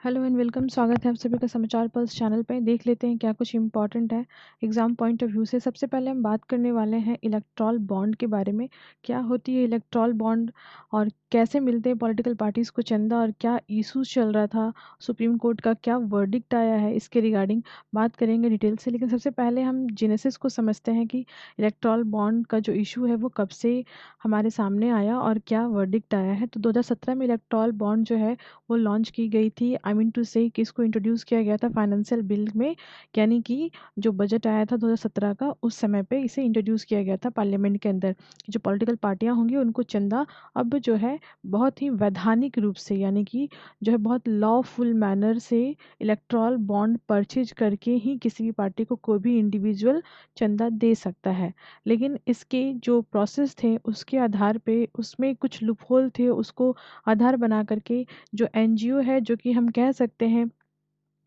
Hello and welcome. स्वागत है आप सभी का समाचार पल्स चैनल पे। देख लेते हैं क्या कुछ इम्पोर्टेंट है एग्जाम पॉइंट ऑफ व्यू से। सबसे पहले हम बात करने वाले हैं इलेक्टोरल बॉन्ड के बारे में। क्या होती है इलेक्टोरल बॉन्ड और कैसे मिलते हैं पॉलिटिकल पार्टीज को चंदा, और क्या इशूज चल रहा था, सुप्रीम कोर्ट का क्या वर्डिक्ट आया है, इसके रिगार्डिंग बात करेंगे डिटेल से। लेकिन सबसे पहले हम जेनेसिस को समझते हैं कि इलेक्टोरल बॉन्ड का जो इशू है वो कब से हमारे सामने आया और क्या वर्डिक्ट आया है। तो 2017 में इलेक्टोरल बॉन्ड जो है वो लॉन्च की गई थी। आई मीन टू से कि इसको इंट्रोड्यूस किया गया था फाइनेंशियल बिल में, यानी कि जो बजट आया था 2017 का, उस समय पे इसे इंट्रोड्यूस किया गया था पार्लियामेंट के अंदर कि जो पॉलिटिकल पार्टियां होंगी उनको चंदा अब जो है बहुत ही वैधानिक रूप से, यानी कि जो है बहुत लॉफुल मैनर से इलेक्ट्रॉल बॉन्ड परचेज करके ही किसी भी पार्टी को कोई भी इंडिविजुअल चंदा दे सकता है। लेकिन इसके जो प्रोसेस थे उसके आधार पे उसमें कुछ लूपहोल थे, उसको आधार बना करके जो एनजीओ है, जो कि हम कह सकते हैं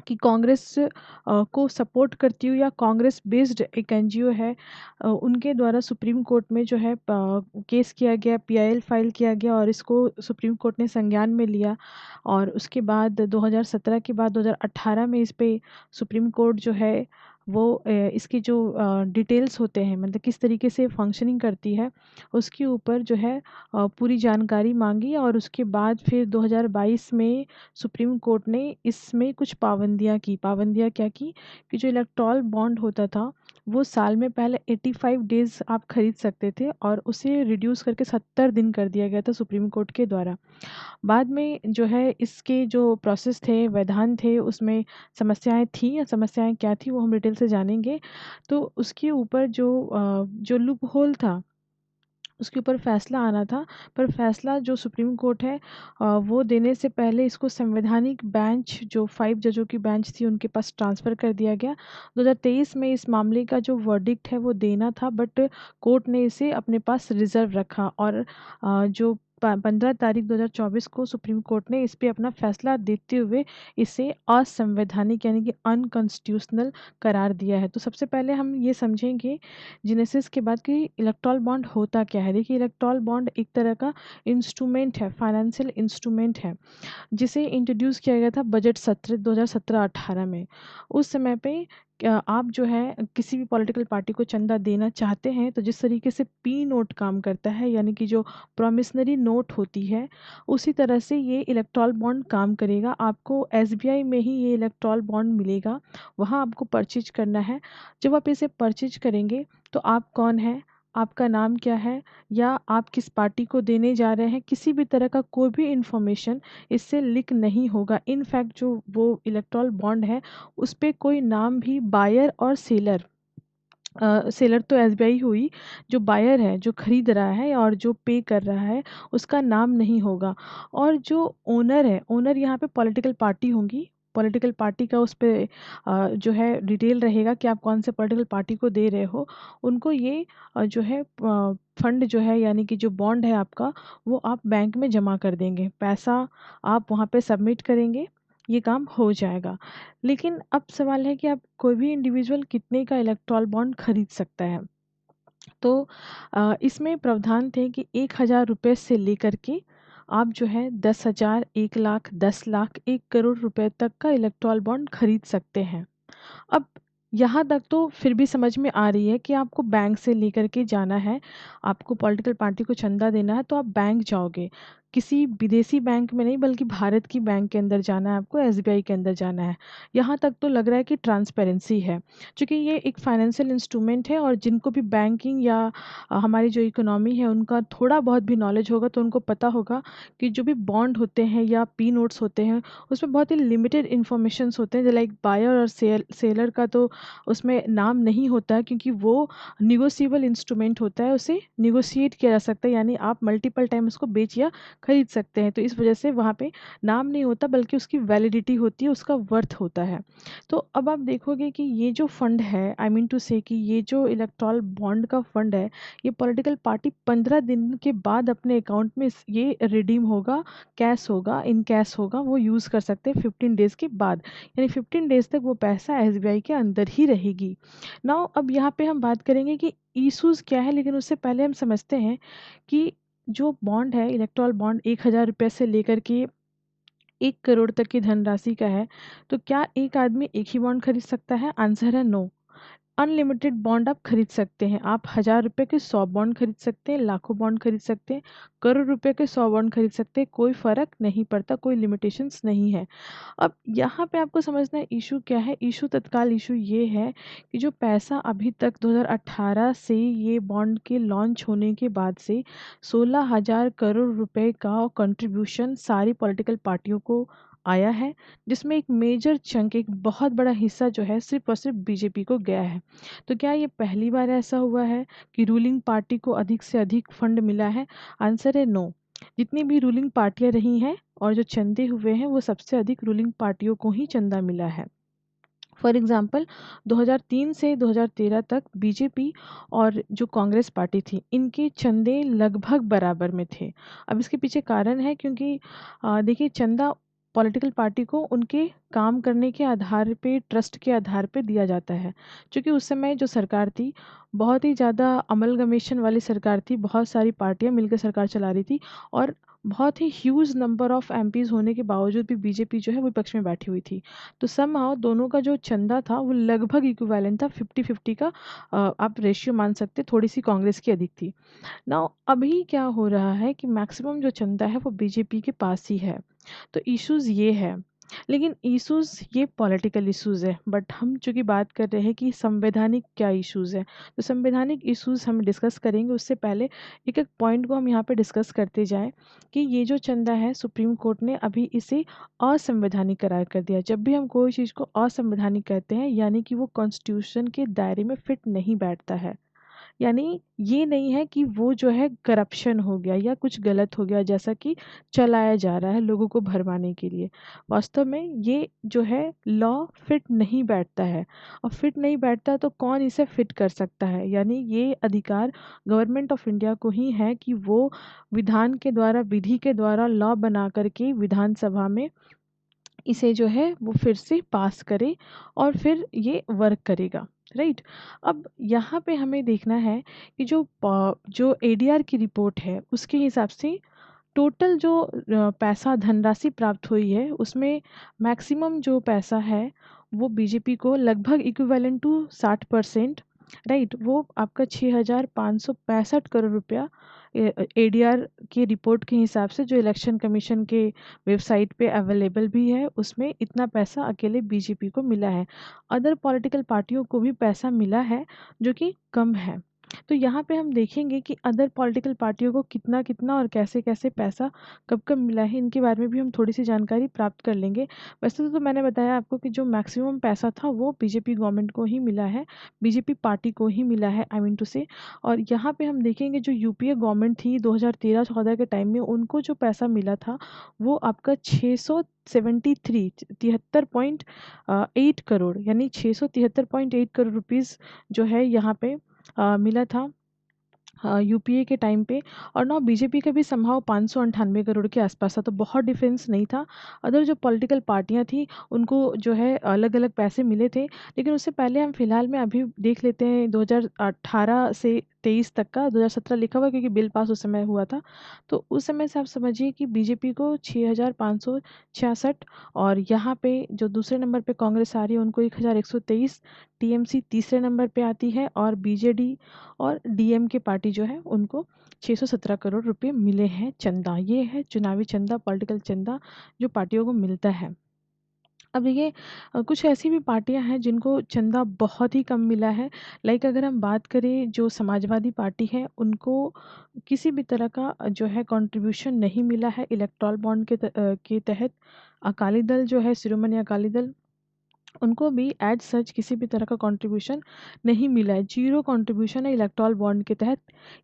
कि कांग्रेस को सपोर्ट करती हुई या कांग्रेस बेस्ड एक एनजीओ है, उनके द्वारा सुप्रीम कोर्ट में जो है केस किया गया, पीआईएल फाइल किया गया और इसको सुप्रीम कोर्ट ने संज्ञान में लिया। और उसके बाद 2017 के बाद 2018 में इस पे सुप्रीम कोर्ट जो है वो इसकी जो डिटेल्स होते हैं, मतलब किस तरीके से फंक्शनिंग करती है, उसके ऊपर जो है पूरी जानकारी मांगी। और उसके बाद फिर 2022 में सुप्रीम कोर्ट ने इसमें कुछ पाबंदियाँ की। पाबंदियाँ क्या की कि जो इलेक्टोरल बॉन्ड होता था वो साल में पहले 85 डेज आप खरीद सकते थे और उसे रिड्यूस करके 70 दिन कर दिया गया था सुप्रीम कोर्ट के द्वारा। बाद में जो है इसके जो प्रोसेस थे, वैधान थे, उसमें समस्याएं थी, या समस्याएं क्या थी वो हम डिटेल से जानेंगे। तो उसके ऊपर जो लूप होल था उसके ऊपर फैसला आना था, पर फैसला जो सुप्रीम कोर्ट है वो देने से पहले इसको संवैधानिक बेंच, जो 5 जजों की बेंच थी, उनके पास ट्रांसफ़र कर दिया गया। 2023 में इस मामले का जो वर्डिक्ट है वो देना था, बट कोर्ट ने इसे अपने पास रिज़र्व रखा। और जो 15 तारीख 2024 को सुप्रीम कोर्ट ने इस पे अपना फैसला देते हुए इसे असंवैधानिक, यानी कि अनकॉन्स्टिट्यूशनल करार दिया है। तो सबसे पहले हम ये समझेंगे जेनेसिस के बाद कि इलेक्टोरल बॉन्ड होता क्या है। देखिए, इलेक्टोरल बॉन्ड एक तरह का इंस्ट्रूमेंट है, फाइनेंशियल इंस्ट्रूमेंट है, जिसे इंट्रोड्यूस किया गया था बजट सत्र 2017-18 में। उस समय पे आप जो है किसी भी पॉलिटिकल पार्टी को चंदा देना चाहते हैं तो जिस तरीके से पी नोट काम करता है, यानी कि जो प्रॉमिसनरी नोट होती है, उसी तरह से ये इलेक्टोरल बॉन्ड काम करेगा। आपको एसबीआई में ही ये इलेक्टोरल बॉन्ड मिलेगा, वहाँ आपको परचेज करना है। जब आप इसे परचेज करेंगे तो आप कौन हैं, आपका नाम क्या है, या आप किस पार्टी को देने जा रहे हैं, किसी भी तरह का कोई भी इंफॉर्मेशन इससे लीक नहीं होगा। इनफैक्ट जो वो इलेक्टोरल बॉन्ड है उस पे कोई नाम भी बायर और सेलर, सेलर तो एसबीआई हुई, जो बायर है, जो खरीद रहा है और जो पे कर रहा है, उसका नाम नहीं होगा। और जो ओनर है, ओनर यहाँ पे पॉलिटिकल पार्टी होंगी, पॉलिटिकल पार्टी का उस पे जो है डिटेल रहेगा कि आप कौन से पॉलिटिकल पार्टी को दे रहे हो। उनको ये जो है फंड जो है, यानी कि जो बॉन्ड है आपका, वो आप बैंक में जमा कर देंगे, पैसा आप वहाँ पे सबमिट करेंगे, ये काम हो जाएगा। लेकिन अब सवाल है कि आप कोई भी इंडिविजुअल कितने का इलेक्टोरल बॉन्ड खरीद सकता है। तो इसमें प्रावधान थे कि 1,000 रुपये से लेकर के आप जो है 10,000, 1 लाख, 10 लाख, 1 करोड़ रुपए तक का इलेक्टोरल बॉन्ड खरीद सकते हैं। अब यहाँ तक तो फिर भी समझ में आ रही है कि आपको बैंक से लेकर के जाना है, आपको पॉलिटिकल पार्टी को चंदा देना है तो आप बैंक जाओगे, किसी विदेशी बैंक में नहीं बल्कि भारत की बैंक के अंदर जाना है, आपको एसबीआई के अंदर जाना है। यहाँ तक तो लग रहा है कि ट्रांसपेरेंसी है, क्योंकि ये एक फाइनेंशियल इंस्ट्रूमेंट है और जिनको भी बैंकिंग या हमारी जो इकोनॉमी है उनका थोड़ा बहुत भी नॉलेज होगा तो उनको पता होगा कि जो भी बॉन्ड होते हैं या पी नोट्स होते हैं उसमें बहुत ही लिमिटेड इन्फॉर्मेशंस होते हैं। लाइक बायर और सेलर का तो उसमें नाम नहीं होता है, क्योंकि वो निगोशिएबल इंस्ट्रूमेंट होता है, उसे निगोशिएट किया जा सकता है, यानी आप मल्टीपल टाइम उसको बेच या खरीद सकते हैं। तो इस वजह से वहाँ पे नाम नहीं होता बल्कि उसकी वैलिडिटी होती है, उसका वर्थ होता है। तो अब आप देखोगे कि ये जो फंड है, आई मीन टू से कि ये जो इलेक्टोरल बॉन्ड का फंड है, ये पॉलिटिकल पार्टी 15 दिन के बाद अपने अकाउंट में ये रिडीम होगा, कैश होगा, इन कैश होगा, वो यूज़ कर सकते हैं 15 डेज़ के बाद, यानी 15 डेज़ तक वो पैसा एसबीआई के अंदर ही रहेगी। नाउ अब यहाँ पे हम बात करेंगे कि इशूज़ क्या है, लेकिन उससे पहले हम समझते हैं कि जो बॉन्ड है, इलेक्टोरल बॉन्ड 1,000 रुपये से लेकर के 1 करोड़ तक की धनराशि का है, तो क्या एक आदमी एक ही बॉन्ड खरीद सकता है? आंसर है नो। अनलिमिटेड बॉन्ड आप खरीद सकते हैं। आप 1000 रुपये के 100 बॉन्ड खरीद सकते हैं, लाखों बॉन्ड खरीद सकते हैं, करोड़ रुपए के 100 बॉन्ड खरीद सकते हैं, कोई फ़र्क नहीं पड़ता, कोई लिमिटेशंस नहीं है। अब यहाँ पे आपको समझना है इशू क्या है। इशू तत्काल इशू ये है कि जो पैसा अभी तक 2018 से ये बॉन्ड के लॉन्च होने के बाद से 16,000 करोड़ रुपए का कंट्रीब्यूशन सारी पॉलिटिकल पार्टियों को आया है, जिसमें एक मेजर चंक, एक बहुत बड़ा हिस्सा जो है सिर्फ और सिर्फ बीजेपी को गया है। तो क्या ये पहली बार ऐसा हुआ है कि रूलिंग पार्टी को अधिक से अधिक फंड मिला है? आंसर है नो। जितनी भी रूलिंग पार्टियां रही हैं और जो चंदे हुए हैं वो सबसे अधिक रूलिंग पार्टियों को ही चंदा मिला है। फॉर एग्जाम्पल 2003 से 2013 तक बीजेपी और जो कांग्रेस पार्टी थी, इनके चंदे लगभग बराबर में थे। अब इसके पीछे कारण है क्योंकि देखिए, चंदा पॉलिटिकल पार्टी को उनके काम करने के आधार पे, ट्रस्ट के आधार पे दिया जाता है। क्योंकि उस समय जो सरकार थी, बहुत ही ज़्यादा अमलगमेशन वाली सरकार थी, बहुत सारी पार्टियां मिलकर सरकार चला रही थी और बहुत ही ह्यूज नंबर ऑफ एमपीज़ होने के बावजूद भी बीजेपी जो है विपक्ष में बैठी हुई थी। तो समहाउ दोनों का जो चंदा था वो लगभग इक्विवेलेंट था, 50-50 का आप रेशियो मान सकते, थोड़ी सी कांग्रेस की अधिक थी। नाउ अभी क्या हो रहा है कि मैक्सिमम जो चंदा है वो बीजेपी के पास ही है। तो इश्यूज ये है, लेकिन इश्यूज ये पॉलिटिकल इश्यूज है, बट हम चूंकि बात कर रहे हैं कि संवैधानिक क्या इश्यूज है, तो संवैधानिक इश्यूज हम डिस्कस करेंगे। उससे पहले एक एक पॉइंट को हम यहाँ पे डिस्कस करते जाएं कि ये जो चंदा है, सुप्रीम कोर्ट ने अभी इसे असंवैधानिक करार कर दिया। जब भी हम कोई चीज़ को असंवैधानिक कहते हैं, यानी कि वो कॉन्स्टिट्यूशन के दायरे में फिट नहीं बैठता है। यानी ये नहीं है कि वो जो है करप्शन हो गया या कुछ गलत हो गया, जैसा कि चलाया जा रहा है लोगों को भरमाने के लिए। वास्तव में ये जो है लॉ फिट नहीं बैठता है, और फिट नहीं बैठता तो कौन इसे फिट कर सकता है? यानी ये अधिकार गवर्नमेंट ऑफ इंडिया को ही है कि वो विधान के द्वारा, विधि के द्वारा लॉ बना करके विधानसभा में इसे जो है वो फिर से पास करे और फिर ये वर्क करेगा, राइट। अब यहाँ पे हमें देखना है कि जो एडीआर की रिपोर्ट है उसके हिसाब से टोटल जो पैसा, धनराशि प्राप्त हुई है, उसमें मैक्सिमम जो पैसा है वो बीजेपी को लगभग इक्विवेलेंट टू 60%, राइट, वो आपका 6,565 करोड़ रुपया एडीआर की रिपोर्ट के हिसाब से, जो इलेक्शन कमीशन के वेबसाइट पे अवेलेबल भी है, उसमें इतना पैसा अकेले बीजेपी को मिला है। अदर पॉलिटिकल पार्टियों को भी पैसा मिला है जो कि कम है। तो यहाँ पे हम देखेंगे कि अदर पॉलिटिकल पार्टियों को कितना कितना और कैसे कैसे पैसा कब कब मिला है, इनके बारे में भी हम थोड़ी सी जानकारी प्राप्त कर लेंगे। वैसे तो मैंने बताया आपको कि जो मैक्सिमम पैसा था वो बीजेपी गवर्नमेंट को ही मिला है, बीजेपी पार्टी को ही मिला है, आई मीन टू से। और यहाँ पे हम देखेंगे जो यूपीए गवर्नमेंट थी 2013-14 के टाइम में, उनको जो पैसा मिला था वो आपका 73.8 करोड़, यानी 673.8 करोड़ रुपीज़ जो है यहाँ पे मिला था यूपीए के टाइम पे। और ना बीजेपी का भी संभाव 598 करोड़ के आसपास था, तो बहुत डिफरेंस नहीं था। अदर जो पॉलिटिकल पार्टियां थी उनको जो है अलग अलग पैसे मिले थे। लेकिन उससे पहले हम फिलहाल में अभी देख लेते हैं 2018 से 23 तक का। 2017 लिखा हुआ क्योंकि बिल पास उस समय हुआ था। तो उस समय से आप समझिए कि बीजेपी को 6,566, और यहाँ पे जो दूसरे नंबर पे कांग्रेस आ रही है उनको 1,123, टीएमसी तीसरे नंबर पे आती है, और बीजेडी और डीएम के पार्टी जो है उनको 617 करोड़ रुपए मिले हैं चंदा। ये है चुनावी चंदा, पॉलिटिकल चंदा जो पार्टियों को मिलता है। अब देखिए, कुछ ऐसी भी पार्टियां हैं जिनको चंदा बहुत ही कम मिला है। लाइक अगर हम बात करें, जो समाजवादी पार्टी है उनको किसी भी तरह का जो है कंट्रीब्यूशन नहीं मिला है इलेक्टोरल बॉन्ड के तहत। अकाली दल जो है, शिरोमणि अकाली दल, उनको भी एज सच किसी भी तरह का कंट्रीब्यूशन नहीं मिला है। जीरो कंट्रीब्यूशन है इलेक्टोरल बॉन्ड के तहत,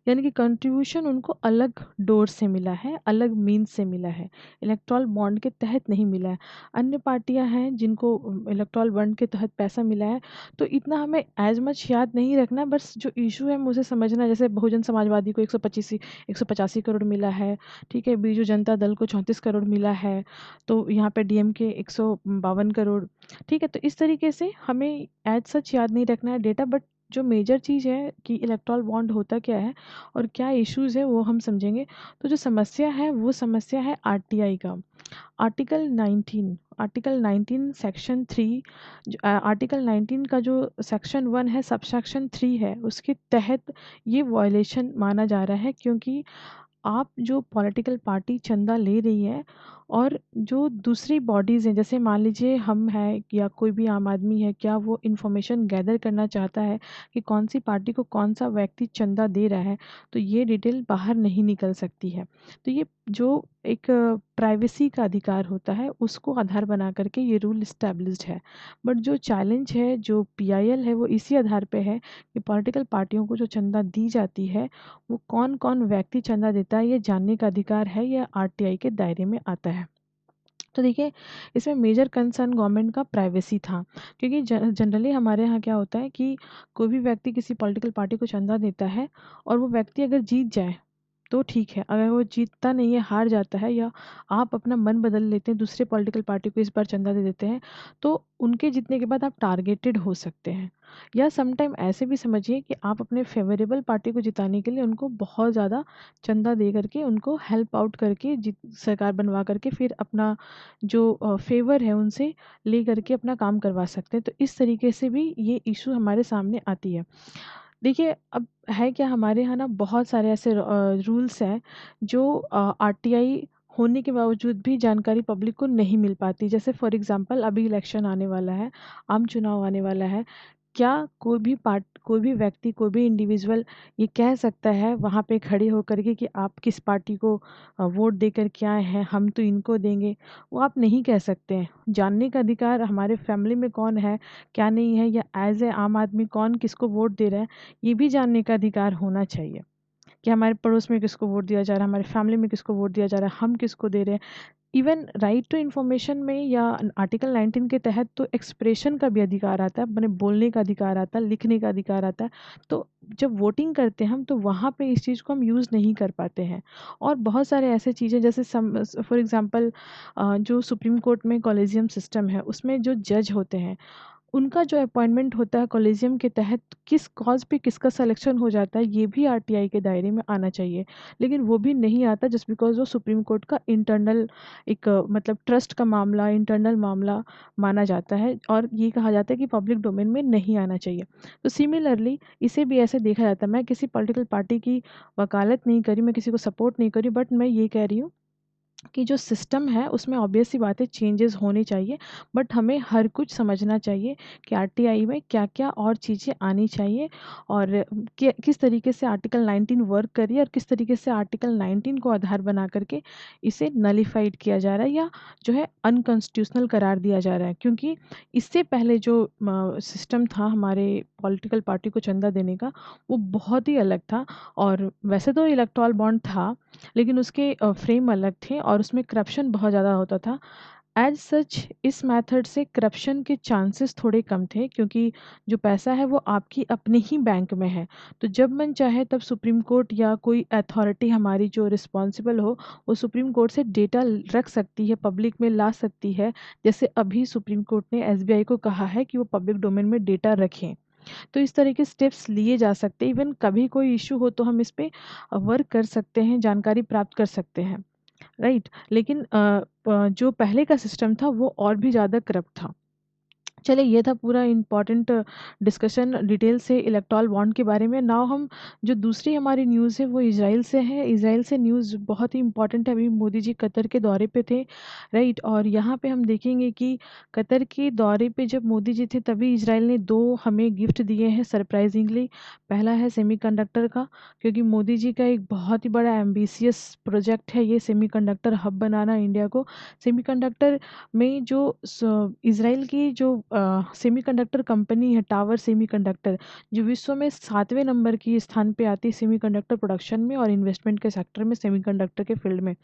यानी कि कंट्रीब्यूशन उनको अलग डोर से मिला है, अलग मीन्स से मिला है, इलेक्टोरल बॉन्ड के तहत नहीं मिला है। अन्य पार्टियां हैं जिनको इलेक्टोरल बॉन्ड के तहत पैसा मिला है, तो इतना हमें एज मच याद नहीं रखना, बस जो इशू है मुझे समझना है। जैसे बहुजन समाजवादी को 185 करोड़ मिला है, ठीक है, बीजू जनता दल को 34 करोड़ मिला है, तो यहाँ पे डीएम के 152 करोड़, ठीक है। तो इस तरीके से हमें एज सच याद नहीं रखना है डेटा, बट जो मेजर चीज़ है कि इलेक्ट्रॉल बॉन्ड होता क्या है और क्या इश्यूज़ है वो हम समझेंगे। तो जो समस्या है वो समस्या है आरटीआई का। आर्टिकल 19 सेक्शन 3, आर्टिकल 19 का जो सेक्शन 1 है सब सेक्शन 3 है, उसके तहत ये वायलेशन माना जा रहा है, क्योंकि आप जो पॉलिटिकल पार्टी चंदा ले रही है और जो दूसरी बॉडीज़ हैं, जैसे मान लीजिए हम हैं या कोई भी आम आदमी है, क्या वो इन्फॉर्मेशन गैदर करना चाहता है कि कौन सी पार्टी को कौन सा व्यक्ति चंदा दे रहा है, तो ये डिटेल बाहर नहीं निकल सकती है। तो ये जो एक प्राइवेसी का अधिकार होता है उसको आधार बना करके ये रूल इस्टेब्लिश्ड है। बट जो चैलेंज है, जो पीआईएल है, वो इसी आधार पे है कि पॉलिटिकल पार्टियों को जो चंदा दी जाती है वो कौन कौन व्यक्ति चंदा देता है, ये जानने का अधिकार है, यह आरटीआई के दायरे में आता है। तो देखिए, इसमें मेजर कंसर्न गवर्नमेंट का प्राइवेसी था, क्योंकि जनरली हमारे यहाँ क्या होता है कि कोई भी व्यक्ति किसी पॉलिटिकल पार्टी को चंदा देता है और वो व्यक्ति अगर जीत जाए तो ठीक है, अगर वो जीतता नहीं है, हार जाता है, या आप अपना मन बदल लेते हैं, दूसरे पॉलिटिकल पार्टी को इस बार चंदा दे देते हैं, तो उनके जीतने के बाद आप टारगेटेड हो सकते हैं। या सम टाइम ऐसे भी समझिए कि आप अपने फेवरेबल पार्टी को जिताने के लिए उनको बहुत ज़्यादा चंदा दे करके, उनको हेल्प आउट करके, जीत सरकार बनवा करके, फिर अपना जो फेवर है उनसे ले करके अपना काम करवा सकते हैं। तो इस तरीके से भी ये इशू हमारे सामने आती है। देखिए, अब है क्या, हमारे यहाँ ना बहुत सारे ऐसे रूल्स हैं जो आरटीआई होने के बावजूद भी जानकारी पब्लिक को नहीं मिल पाती। जैसे फॉर एग्जांपल, अभी इलेक्शन आने वाला है, आम चुनाव आने वाला है। क्या कोई भी व्यक्ति, कोई भी इंडिविजुअल ये कह सकता है वहाँ पे खड़े होकर के कि आप किस पार्टी को वोट देकर के आए हैं, हम तो इनको देंगे? वो आप नहीं कह सकते हैं। जानने का अधिकार हमारे फैमिली में कौन है, क्या नहीं है, या एज़ ए आम आदमी कौन किसको वोट दे रहा है, ये भी जानने का अधिकार होना चाहिए कि हमारे पड़ोस में किसको वोट दिया जा रहा है, हमारे फैमिली में किसको वोट दिया जा रहा है, हम किसको दे रहे हैं। इवन राइट टू इन्फॉर्मेशन में या आर्टिकल 19 के तहत तो एक्सप्रेशन का भी अधिकार आता है, मैंने बोलने का अधिकार आता है, लिखने का अधिकार आता है। तो जब वोटिंग करते हैं हम, तो वहाँ पे इस चीज़ को हम यूज़ नहीं कर पाते हैं। और बहुत सारे ऐसे चीज़ें, जैसे फॉर एग्जांपल जो सुप्रीम कोर्ट में कॉलेजियम सिस्टम है, उसमें जो जज होते हैं, उनका जो अपॉइंटमेंट होता है कॉलेजियम के तहत, किस कॉज पे किसका सिलेक्शन हो जाता है, ये भी आरटीआई के दायरे में आना चाहिए। लेकिन वो भी नहीं आता, जस्ट बिकॉज वो सुप्रीम कोर्ट का इंटरनल एक मतलब ट्रस्ट का मामला, इंटरनल मामला माना जाता है, और ये कहा जाता है कि पब्लिक डोमेन में नहीं आना चाहिए। तो सिमिलरली इसे भी ऐसे देखा जाता है। मैं किसी पॉलिटिकल पार्टी की वकालत नहीं करी, मैं किसी को सपोर्ट नहीं करी, बट मैं ये कह रही हूँ कि जो सिस्टम है उसमें ऑब्वियस सी बात है, चेंजेस होने चाहिए। बट हमें हर कुछ समझना चाहिए कि आरटीआई में क्या-क्या और चीज़ें आनी चाहिए, और किस तरीके से आर्टिकल 19 वर्क कर रही है, और किस तरीके से आर्टिकल 19 को आधार बना करके इसे नलिफाइड किया जा रहा है, या जो है अनकॉन्स्टिट्यूशनल करार दिया जा रहा है। क्योंकि इससे पहले जो सिस्टम था हमारे पॉलिटिकल पार्टी को चंदा देने का, वो बहुत ही अलग था। और वैसे तो इलेक्टोरल बॉन्ड था, लेकिन उसके फ्रेम अलग थे और उसमें करप्शन बहुत ज़्यादा होता था। एज़ सच इस मेथड से करप्शन के चांसेस थोड़े कम थे, क्योंकि जो पैसा है वो आपकी अपने ही बैंक में है। तो जब मन चाहे तब सुप्रीम कोर्ट या कोई अथॉरिटी हमारी जो रिस्पॉन्सिबल हो, वो सुप्रीम कोर्ट से डेटा रख सकती है, पब्लिक में ला सकती है। जैसे अभी सुप्रीम कोर्ट ने एसबीआई को कहा है कि वो पब्लिक डोमेन में डेटा रखें। तो इस तरह के स्टेप्स लिए जा सकते हैं। इवन कभी कोई इश्यू हो तो हम इस पे वर्क कर सकते हैं, जानकारी प्राप्त कर सकते हैं, राइट? लेकिन जो पहले का सिस्टम था वो और भी ज़्यादा करप्ट था। चलिए, ये था पूरा इम्पोर्टेंट डिस्कशन डिटेल से इलेक्टोरल बॉन्ड के बारे में। नाउ हम जो दूसरी हमारी न्यूज़ है वो इज़राइल से है। इज़राइल से न्यूज़ बहुत ही इम्पोर्टेंट है। अभी मोदी जी कतर के दौरे पे थे, राइट? और यहाँ पे हम देखेंगे कि कतर के दौरे पे जब मोदी जी थे, तभी इज़राइल ने 2 हमें गिफ्ट दिए हैं सरप्राइजिंगली। पहला है सेमीकंडक्टर का, क्योंकि मोदी जी का एक बहुत ही बड़ा एम्बिशियस प्रोजेक्ट है ये सेमीकंडक्टर हब बनाना इंडिया को। सेमीकंडक्टर में जो इज़राइल की जो सेमीकंडक्टर कंपनी है, टावर सेमीकंडक्टर, जो विश्व में 7वें नंबर की स्थान पे आती है सेमीकंडक्टर प्रोडक्शन में और इन्वेस्टमेंट के सेक्टर में, सेमीकंडक्टर के फील्ड में।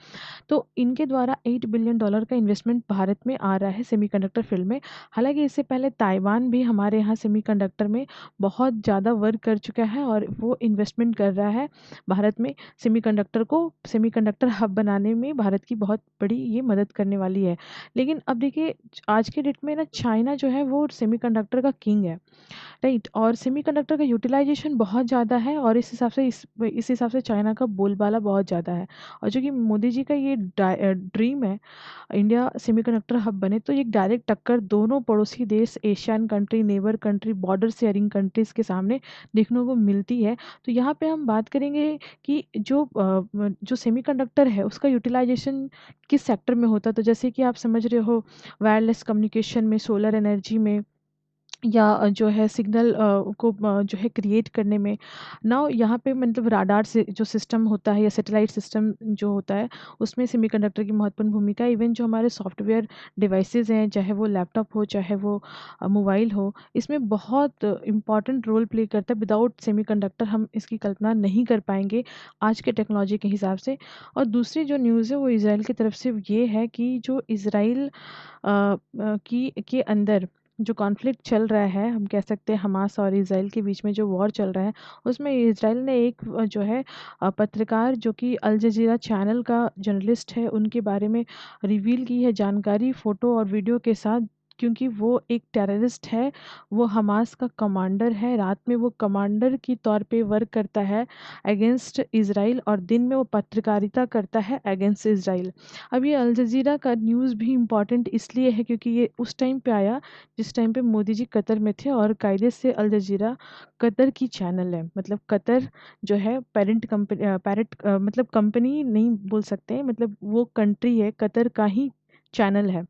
तो इनके द्वारा $8 बिलियन का इन्वेस्टमेंट भारत में आ रहा है सेमीकंडक्टर फील्ड में। हालाँकि इससे पहले ताइवान भी हमारे यहाँ सेमीकंडक्टर में बहुत ज़्यादा वर्क कर चुका है, और वो इन्वेस्टमेंट कर रहा है भारत में। सेमीकंडक्टर हब बनाने में भारत की बहुत बड़ी ये मदद करने वाली है। लेकिन अब देखिए, आज के डेट में ना चाइना जो है है वो सेमीकंडक्टर का किंग है, राइट। और सेमीकंडक्टर का यूटिलाइजेशन बहुत ज़्यादा है और इस हिसाब से चाइना का बोलबाला बहुत ज़्यादा है। और जो कि मोदी जी का ये ड्रीम है इंडिया सेमीकंडक्टर हब बने, तो एक डायरेक्ट टक्कर दोनों पड़ोसी देश, Asian country, neighbour country, border sharing countries के सामने देखने को मिलती है। तो यहाँ पे हम बात करेंगे कि जो सेमीकंडक्टर है उसका यूटिलाइजेशन किस सेक्टर में होता है। तो जैसे कि आप समझ रहे हो, वायरलेस कम्युनिकेशन में, सोलर एनर्जी में, या जो है सिग्नल को जो है क्रिएट करने में। नाउ यहाँ पे मतलब राडार से जो सिस्टम होता है या सैटेलाइट सिस्टम जो होता है, उसमें सेमीकंडक्टर की महत्वपूर्ण भूमिका है। इवन जो हमारे सॉफ्टवेयर डिवाइसेस हैं, चाहे वो लैपटॉप हो, चाहे वो मोबाइल हो, इसमें बहुत इम्पॉर्टेंट रोल प्ले करता है। विदाउट सेमीकंडक्टर हम इसकी कल्पना नहीं कर पाएंगे आज के टेक्नोलॉजी के हिसाब से। और दूसरी जो न्यूज़ है वो इसराइल की तरफ से ये है कि जो इसराइल की के अंदर जो कॉन्फ्लिक्ट चल रहा है, हम कह सकते हैं हमास और इज़राइल के बीच में जो वॉर चल रहा है, उसमें इज़राइल ने एक जो है पत्रकार जो कि अल जज़ीरा चैनल का जर्नलिस्ट है, उनके बारे में रिवील की है जानकारी फ़ोटो और वीडियो के साथ, क्योंकि वो एक टेररिस्ट है, वो हमास का कमांडर है। रात में वो कमांडर की तौर पे वर्क करता है अगेंस्ट इज़राइल और दिन में वो पत्रकारिता करता है अगेंस्ट इज़राइल। अब ये अल जज़ीरा का न्यूज़ भी इम्पॉर्टेंट इसलिए है क्योंकि ये उस टाइम पे आया जिस टाइम पे मोदी जी कतर में थे, और कायदे से अल जज़ीरा कतर की चैनल है। मतलब कतर जो है पेरेंट कंपनी, मतलब कंपनी नहीं बोल सकते हैं, मतलब वो कंट्री है, कतर का ही चैनल है।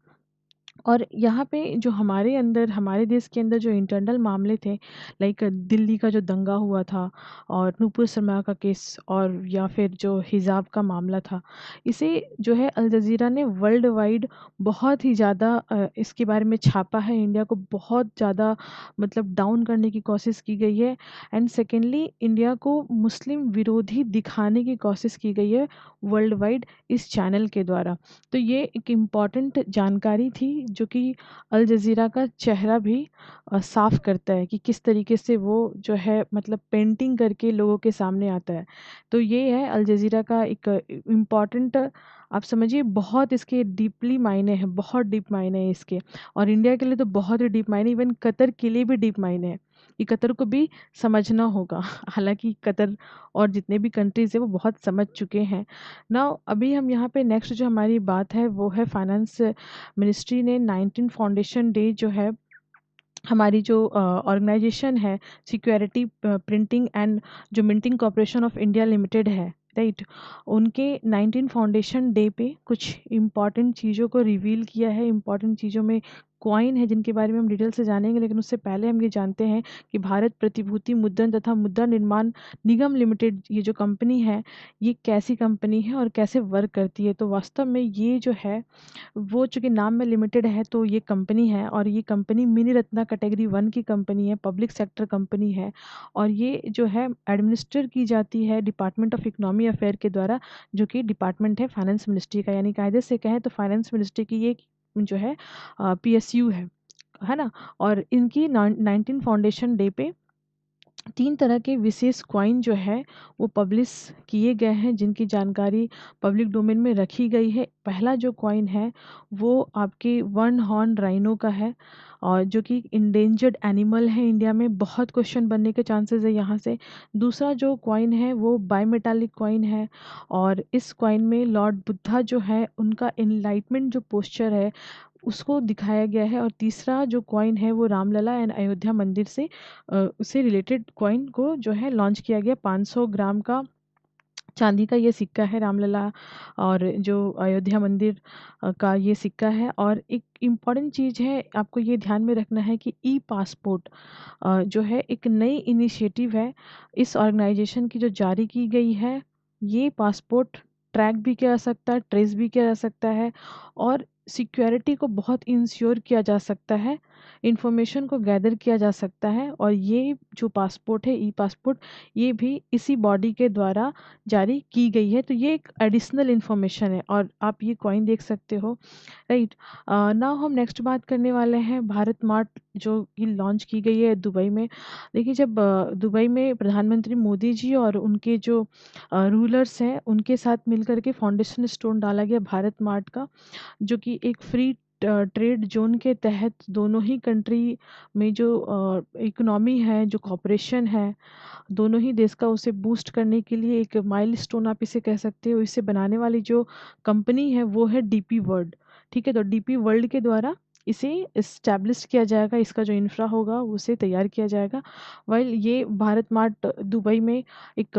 और यहाँ पे जो हमारे अंदर, हमारे देश के अंदर जो इंटरनल मामले थे, लाइक दिल्ली का जो दंगा हुआ था और नूपुर शर्मा का केस, और या फिर जो हिजाब का मामला था, इसे जो है अल जज़ीरा ने वर्ल्ड वाइड बहुत ही ज़्यादा इसके बारे में छापा है। इंडिया को बहुत ज़्यादा मतलब डाउन करने की कोशिश की गई है। एंड सेकेंडली, इंडिया को मुस्लिम विरोधी दिखाने की कोशिश की गई है वर्ल्ड वाइड इस चैनल के द्वारा। तो ये एक इम्पॉर्टेंट जानकारी थी जो कि अल जज़ीरा का चेहरा भी साफ करता है कि किस तरीके से वो जो है मतलब पेंटिंग करके लोगों के सामने आता है। तो ये है अल जज़ीरा का एक इम्पॉर्टेंट, आप समझिए बहुत इसके डीपली मायने हैं, बहुत डीप मायने हैं इसके। और इंडिया के लिए तो बहुत ही डीप मायने, इवन कतर के लिए भी डीप मायने हैं। ये कतर को भी समझना होगा। हालांकि कतर और जितने भी कंट्रीज़ हैं वो बहुत समझ चुके हैं। नाउ अभी हम यहाँ पे नेक्स्ट जो हमारी बात है वो है फाइनेंस मिनिस्ट्री ने 19 फाउंडेशन डे जो है, हमारी जो ऑर्गेनाइजेशन है सिक्योरिटी प्रिंटिंग एंड जो minting corporation of India limited है, राइट, उनके 19 फाउंडेशन डे पे कुछ इम्पॉर्टेंट चीज़ों को रिवील किया है। इम्पॉर्टेंट चीज़ों में कॉइन है जिनके बारे में हम डिटेल से जानेंगे, लेकिन उससे पहले हम ये जानते हैं कि भारत प्रतिभूति मुद्रण तथा मुद्रा निर्माण निगम लिमिटेड, ये जो कंपनी है, ये कैसी कंपनी है और कैसे वर्क करती है। तो वास्तव में ये जो है वो चूँकि नाम में लिमिटेड है, तो ये कंपनी है, और ये कंपनी मिनी रत्ना कैटेगरी 1 की कंपनी है, पब्लिक सेक्टर कंपनी है। और ये जो है एडमिनिस्टर की जाती है डिपार्टमेंट ऑफ इकोनॉमी अफेयर के द्वारा, जो कि डिपार्टमेंट है फाइनेंस मिनिस्ट्री का। यानी कायदे से कहें तो फाइनेंस मिनिस्ट्री की ये जो है पीएसयू है ना। और इनकी 19 फाउंडेशन डे पे 3 तरह के विशेष कॉइन जो है वो पब्लिश किए गए हैं, जिनकी जानकारी पब्लिक डोमेन में रखी गई है। पहला जो कॉइन है वो आपके वन हॉर्न राइनो का है, और जो कि इंडेंजर्ड एनिमल है, इंडिया में बहुत क्वेश्चन बनने के चांसेस है यहाँ से। दूसरा जो कॉइन है वो बायमेटालिक कॉइन है, और इस कॉइन में लॉर्ड बुद्धा जो है उनका एनलाइटमेंट जो पोस्चर है उसको दिखाया गया है। और तीसरा जो कॉइन है वो रामलला एंड अयोध्या मंदिर से उससे रिलेटेड कॉइन को जो है लॉन्च किया गया। 500 ग्राम का चांदी का ये सिक्का है रामलला, और जो अयोध्या मंदिर का ये सिक्का है। और एक इम्पॉर्टेंट चीज़ है, आपको ये ध्यान में रखना है कि ई पासपोर्ट जो है एक नई इनिशिएटिव है इस ऑर्गेनाइजेशन की जो जारी की गई है। ये पासपोर्ट ट्रैक भी किया जा सकता है, ट्रेस भी किया जा सकता है, और सिक्योरिटी को बहुत इंश्योर किया जा सकता है, इंफॉर्मेशन को गैदर किया जा सकता है। और ये जो पासपोर्ट है, ई पासपोर्ट, ये भी इसी बॉडी के द्वारा जारी की गई है। तो ये एक एडिशनल इन्फॉर्मेशन है, और आप ये कॉइन देख सकते हो, राइट। नाउ हम नेक्स्ट बात करने वाले हैं भारत मार्ट, जो कि लॉन्च की गई है दुबई में। देखिए, जब दुबई में प्रधानमंत्री मोदी जी और उनके जो रूलर्स हैं उनके साथ मिलकर के फाउंडेशन स्टोन डाला गया भारत मार्ट का, जो कि एक फ्री ट्रेड जोन के तहत दोनों ही कंट्री में जो इकोनॉमी है, जो कॉपरेशन है, दोनों ही देश का उसे बूस्ट करने के लिए एक माइलस्टोन आप इसे कह सकते हो। इसे बनाने वाली जो कंपनी है वो है डीपी वर्ल्ड। ठीक है, तो डीपी वर्ल्ड के द्वारा इसे इस्टेब्लिश किया जाएगा, इसका जो इंफ्रा होगा उसे तैयार किया जाएगा। वाइल ये भारत मार्ट दुबई में एक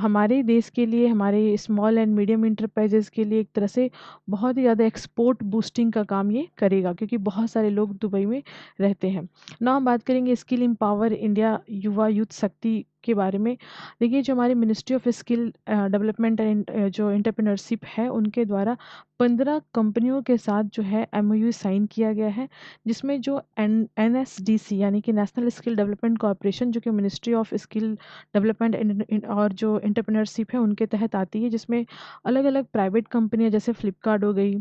हमारे देश के लिए, हमारे स्मॉल एंड मीडियम इंटरप्राइजेस के लिए एक तरह से बहुत ही ज़्यादा एक्सपोर्ट बूस्टिंग का काम ये करेगा, क्योंकि बहुत सारे लोग दुबई में रहते हैं ना। हम बात करेंगे स्किल एम्पावर इंडिया युवा यूथ शक्ति के बारे में। देखिए, जो हमारी ministry of skill development and जो एंटरप्रेन्योरशिप है उनके द्वारा 15 कंपनियों के साथ जो है एमओयू साइन किया गया है, जिसमें जो एनएसडीसी यानी कि नेशनल स्किल डेवलपमेंट कॉर्पोरेशन, जो कि मिनिस्ट्री ऑफ स्किल डेवलपमेंट और जो एंटरप्रेन्योरशिप है उनके तहत आती है, जिसमें अलग अलग प्राइवेट कंपनियां जैसे फ्लिपकार्ट हो गई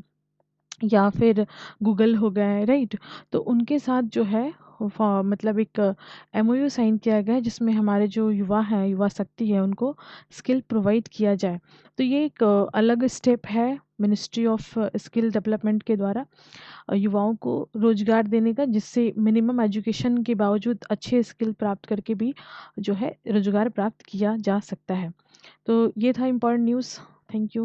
या फिर गूगल हो गया है, राइट। तो उनके साथ जो है मतलब एक एमओयू साइन किया गया है, जिसमें हमारे जो युवा हैं, युवा शक्ति है, उनको स्किल प्रोवाइड किया जाए। तो ये एक अलग स्टेप है मिनिस्ट्री ऑफ स्किल डेवलपमेंट के द्वारा युवाओं को रोजगार देने का, जिससे मिनिमम एजुकेशन के बावजूद अच्छे स्किल प्राप्त करके भी जो है रोजगार प्राप्त किया जा सकता है। तो ये था इम्पोर्टेंट न्यूज़। Thank you.